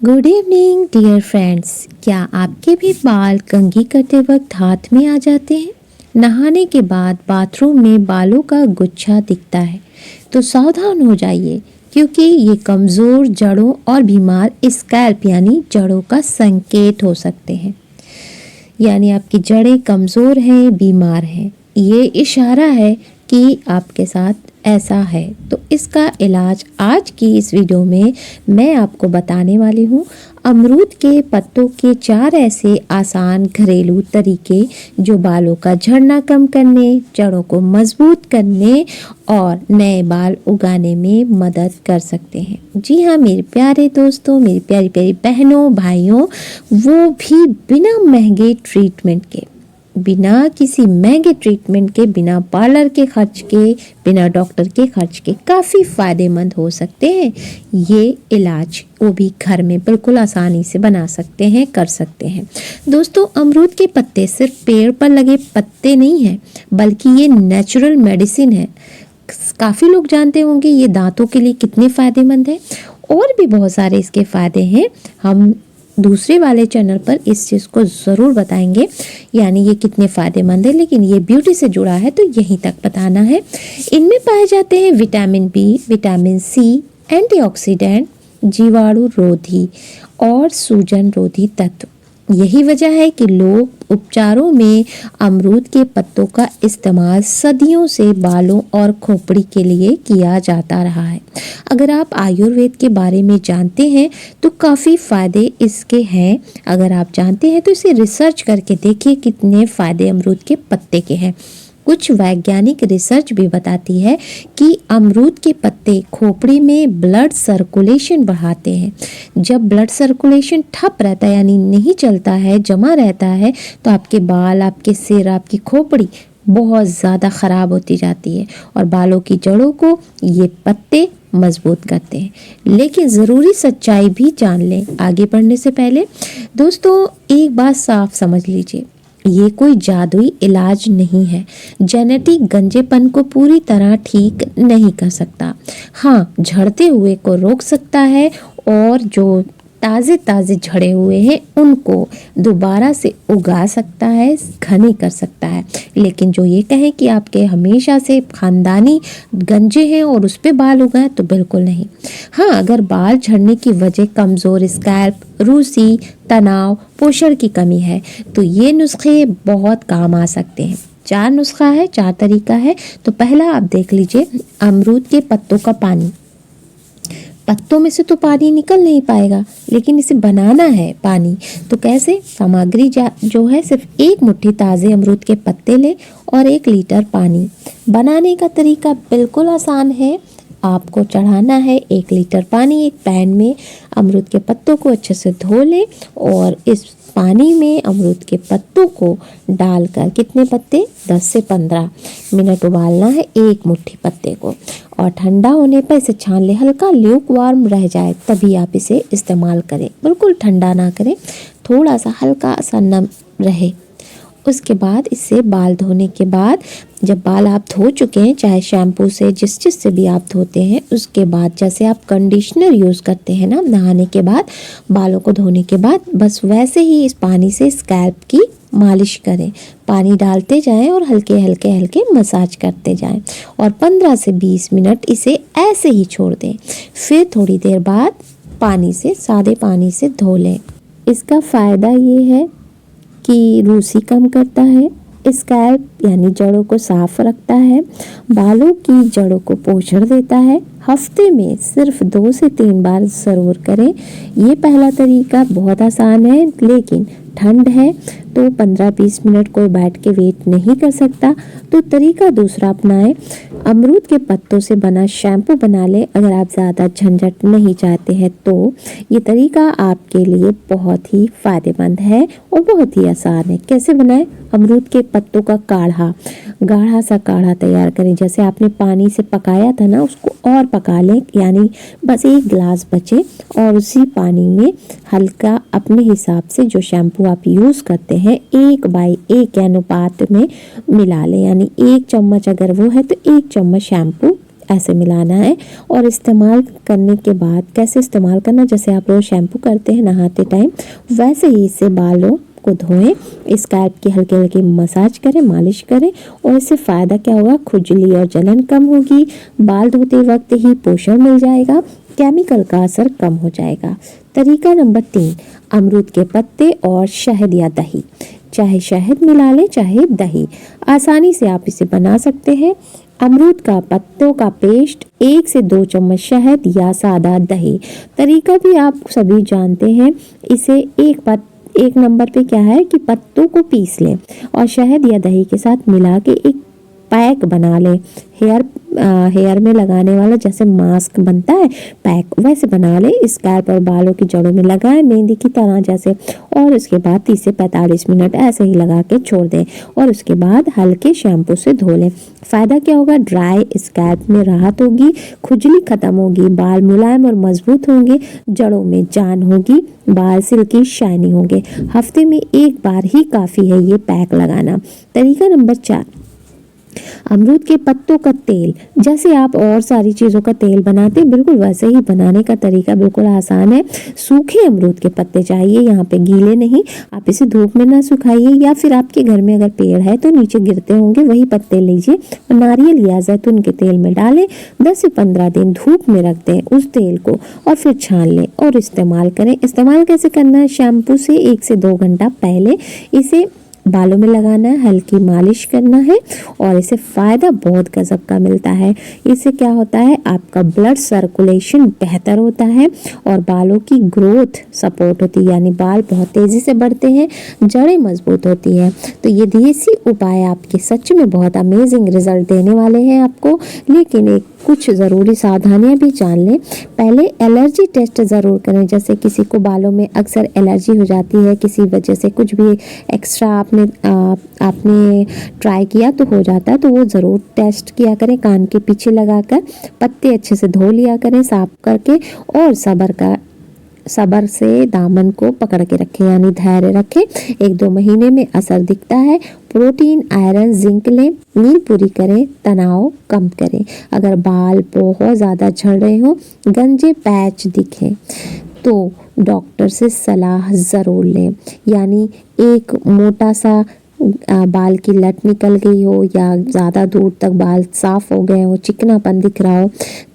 Good evening dear friends. क्या आपके भी बाल कंघी करते वक्त हाथ में आ जाते हैं? नहाने के बाद बाथरूम में बालों का गुच्छा दिखता है तो सावधान हो जाइए, क्योंकि ये कमज़ोर जड़ों और बीमार स्कैल्प यानी जड़ों का संकेत हो सकते हैं। यानी आपकी जड़ें कमज़ोर हैं, बीमार हैं, ये इशारा है कि आपके साथ ऐसा है। तो इसका इलाज आज की इस वीडियो में मैं आपको बताने वाली हूँ। अमरूद के पत्तों के 4 ऐसे आसान घरेलू तरीके जो बालों का झड़ना कम करने, जड़ों को मजबूत करने और नए बाल उगाने में मदद कर सकते हैं। जी हाँ मेरे प्यारे दोस्तों, मेरी प्यारी प्यारी बहनों भाइयों, वो भी बिना महंगे ट्रीटमेंट के, बिना किसी महंगे ट्रीटमेंट के, बिना पार्लर के खर्च के, बिना डॉक्टर के खर्च के काफ़ी फ़ायदेमंद हो सकते हैं। ये इलाज वो भी घर में बिल्कुल आसानी से बना सकते हैं, कर सकते हैं। दोस्तों, अमरूद के पत्ते सिर्फ पेड़ पर लगे पत्ते नहीं हैं, बल्कि ये नेचुरल मेडिसिन है। काफ़ी लोग जानते होंगे ये दांतों के लिए कितने फ़ायदेमंद है, और भी बहुत सारे इसके फ़ायदे हैं। हम दूसरे वाले चैनल पर इस चीज़ को ज़रूर बताएंगे, यानी ये कितने फ़ायदेमंद है, लेकिन ये ब्यूटी से जुड़ा है तो यहीं तक बताना है। इनमें पाए जाते हैं vitamin B, vitamin C, antioxidant, जीवाणु रोधी और सूजन रोधी तत्व। यही वजह है कि लोग उपचारों में अमरूद के पत्तों का इस्तेमाल सदियों से बालों और खोपड़ी के लिए किया जाता रहा है। अगर आप आयुर्वेद के बारे में जानते हैं तो काफ़ी फ़ायदे इसके हैं। अगर आप जानते हैं तो इसे रिसर्च करके देखिए कितने फ़ायदे अमरूद के पत्ते के हैं। कुछ वैज्ञानिक रिसर्च भी बताती है कि अमरूद के पत्ते खोपड़ी में ब्लड सर्कुलेशन बढ़ाते हैं। जब ब्लड सर्कुलेशन ठप रहता है यानी नहीं चलता है, जमा रहता है, तो आपके बाल, आपके सिर, आपकी खोपड़ी बहुत ज़्यादा ख़राब होती जाती है और बालों की जड़ों को ये पत्ते मजबूत करते हैं। लेकिन ज़रूरी सच्चाई भी जान लें आगे बढ़ने से पहले। दोस्तों, एक बात साफ समझ लीजिए, ये कोई जादुई इलाज नहीं है। जेनेटिक गंजेपन को पूरी तरह ठीक नहीं कर सकता। हाँ, झड़ते हुए को रोक सकता है और जो ताज़े ताज़े झड़े हुए हैं उनको दोबारा से उगा सकता है, घने कर सकता है। लेकिन जो ये कहें कि आपके हमेशा से खानदानी गंजे हैं और उस पे बाल उगाएं, तो बिल्कुल नहीं। हाँ, अगर बाल झड़ने की वजह कमज़ोर स्कैल्प, रूसी, तनाव, पोषण की कमी है तो ये नुस्खे बहुत काम आ सकते हैं। 4 नुस्खा है, 4 तरीका है। तो पहला आप देख लीजिए, अमरूद के पत्तों का पानी। पत्तों में से तो पानी निकल नहीं पाएगा, लेकिन इसे बनाना है पानी। तो कैसे? सामग्री जो है, सिर्फ 1 मुट्ठी ताज़े अमरूद के पत्ते ले और 1 लीटर पानी। बनाने का तरीका बिल्कुल आसान है। आपको चढ़ाना है 1 लीटर पानी एक पैन में। अमरूद के पत्तों को अच्छे से धो लें और इस पानी में अमरूद के पत्तों को डालकर, कितने पत्ते? 10 से 15 मिनट उबालना है 1 मुट्ठी पत्ते को, और ठंडा होने पर इसे छान ले। हल्का ल्यूक वार्म रह जाए तभी आप इसे इस्तेमाल करें, बिल्कुल ठंडा ना करें, थोड़ा सा हल्का सा नम रहे। उसके बाद इससे बाल धोने के बाद, जब बाल आप धो चुके हैं, चाहे शैम्पू से, जिस चीज़ से भी आप धोते हैं, उसके बाद जैसे आप कंडीशनर यूज़ करते हैं ना नहाने के बाद, बालों को धोने के बाद, बस वैसे ही इस पानी से स्कैल्प की मालिश करें। पानी डालते जाएं और हल्के हल्के हल्के मसाज करते जाएं और 15 से 20 मिनट इसे ऐसे ही छोड़ दें। फिर थोड़ी देर बाद पानी से, सादे पानी से धो लें। इसका फ़ायदा ये है कि रूसी कम करता है, स्कैल्प यानी जड़ों को साफ रखता है, बालों की जड़ों को पोषण देता है। हफ्ते में सिर्फ 2 से 3 बार ज़रूर करें। ये पहला तरीका बहुत आसान है, लेकिन ठंड है तो 15-20 मिनट कोई बैठ के वेट नहीं कर सकता, तो तरीका दूसरा अपनाएं। अमरूद के पत्तों से बना शैम्पू बना लें अगर आप ज़्यादा झंझट नहीं चाहते हैं तो। ये तरीका आपके लिए बहुत ही फ़ायदेमंद है और बहुत ही आसान है। कैसे बनाएं? अमरूद के पत्तों का काढ़ा, गाढ़ा सा काढ़ा तैयार करें। जैसे आपने पानी से पकाया था ना, उसको और पका लें, यानी बस 1 गिलास बचे, और उसी पानी में हल्का अपने हिसाब से जो शैम्पू आप यूज़ करते हैं 1/1 के अनुपात में मिला लें। यानी 1 चम्मच अगर वो है तो 1 चम्मच शैम्पू ऐसे मिलाना है। और इस्तेमाल करने के बाद कैसे इस्तेमाल करना, जैसे आप रोज़ शैम्पू करते हैं नहाते टाइम, वैसे ही इससे बालों को धोएं, स्कैल्प की हल्की हल्की मसाज करें, मालिश करें और इससे फ़ायदा क्या होगा, खुजली और जलन कम होगी, बाल धोते वक्त ही पोषण मिल जाएगा, केमिकल का असर कम हो जाएगा। तरीका नंबर 3, अमरूद के पत्ते और शहद या दही। चाहे शहद मिला लें चाहे दही, आसानी से आप इसे बना सकते हैं। अमरूद का पत्तों का पेस्ट, 1 से 2 चम्मच शहद या सादा दही। तरीका भी आप सभी जानते हैं। इसे एक नंबर पे क्या है कि पत्तों को पीस लें और शहद या दही के साथ मिला के एक पैक बना लें। हेयर में लगाने वाला जैसे मास्क बनता है पैक, वैसे बना लें। स्कैल्प और बालों की जड़ों में लगाएं मेहंदी की तरह जैसे, और उसके बाद 30 से 45 मिनट ऐसे ही लगा के छोड़ दें और उसके बाद हल्के शैम्पू से धो लें। फ़ायदा क्या होगा, ड्राई स्कैल्प में राहत होगी, खुजली खत्म होगी, बाल मुलायम और मजबूत होंगे, जड़ों में जान होगी, बाल सिल्की शाइनी होंगे। हफ्ते में एक बार ही काफ़ी है ये पैक लगाना। तरीका नंबर 4, अमरूद के पत्तों का तेल। जैसे आप और सारी चीज़ों का तेल बनाते हैं, बिल्कुल वैसे ही बनाने का तरीका बिल्कुल आसान है। सूखे अमरूद के पत्ते चाहिए, यहाँ पे गीले नहीं। आप इसे धूप में ना सुखाइए, या फिर आपके घर में अगर पेड़ है तो नीचे गिरते होंगे, वही पत्ते लीजिए और नारियल या जैतून के तेल में डालें। 10 से 15 दिन धूप में रख दें उस तेल को और फिर छान लें और इस्तेमाल करें। इस्तेमाल कैसे करना है, शैम्पू से 1 से 2 घंटा पहले इसे बालों में लगाना है, हल्की मालिश करना है और इससे फ़ायदा बहुत गजब का मिलता है। इससे क्या होता है, आपका ब्लड सर्कुलेशन बेहतर होता है और बालों की ग्रोथ सपोर्ट होती है, यानी बाल बहुत तेज़ी से बढ़ते हैं, जड़ें मजबूत होती हैं। तो ये देसी उपाय आपके सच में बहुत अमेजिंग रिजल्ट देने वाले हैं आपको। लेकिन एक कुछ ज़रूरी सावधानियां भी जान लें। पहले एलर्जी टेस्ट ज़रूर करें, जैसे किसी को बालों में अक्सर एलर्जी हो जाती है किसी वजह से, कुछ भी एक्स्ट्रा आपने ट्राई किया तो हो जाता है, तो वो ज़रूर टेस्ट किया करें। कान के पीछे लगाकर पत्ते अच्छे से धो लिया करें साफ करके और सब्र से दामन को पकड़ के रखें, यानी धैर्य रखें। 1-2 महीने में असर दिखता है। प्रोटीन, आयरन, जिंक लें, नींद पूरी करें, तनाव कम करें। अगर बाल बहुत ज़्यादा झड़ रहे हो, गंजे पैच दिखें तो डॉक्टर से सलाह ज़रूर लें। यानी एक मोटा सा बाल की लट निकल गई हो या ज़्यादा दूर तक बाल साफ हो गए हो, चिकनापन दिख रहा हो,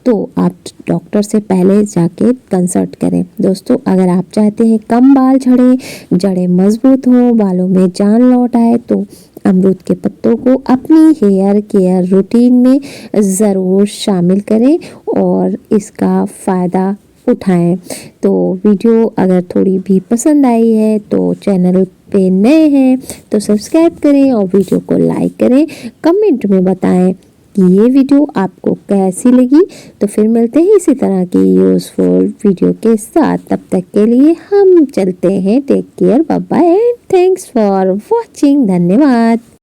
तो आप डॉक्टर से पहले जाके कंसल्ट करें। दोस्तों, अगर आप चाहते हैं कम बाल झड़े, जड़ें मजबूत हो, बालों में जान लौट आए, तो अमरूद के पत्तों को अपनी हेयर केयर रूटीन में ज़रूर शामिल करें और इसका फ़ायदा उठाएं। तो वीडियो अगर थोड़ी भी पसंद आई है तो चैनल पे नए हैं तो सब्सक्राइब करें और वीडियो को लाइक करें। कमेंट में बताएं कि ये वीडियो आपको कैसी लगी। तो फिर मिलते हैं इसी तरह की यूज़फुल वीडियो के साथ। तब तक के लिए हम चलते हैं। Take care, bye bye and thanks for watching. धन्यवाद।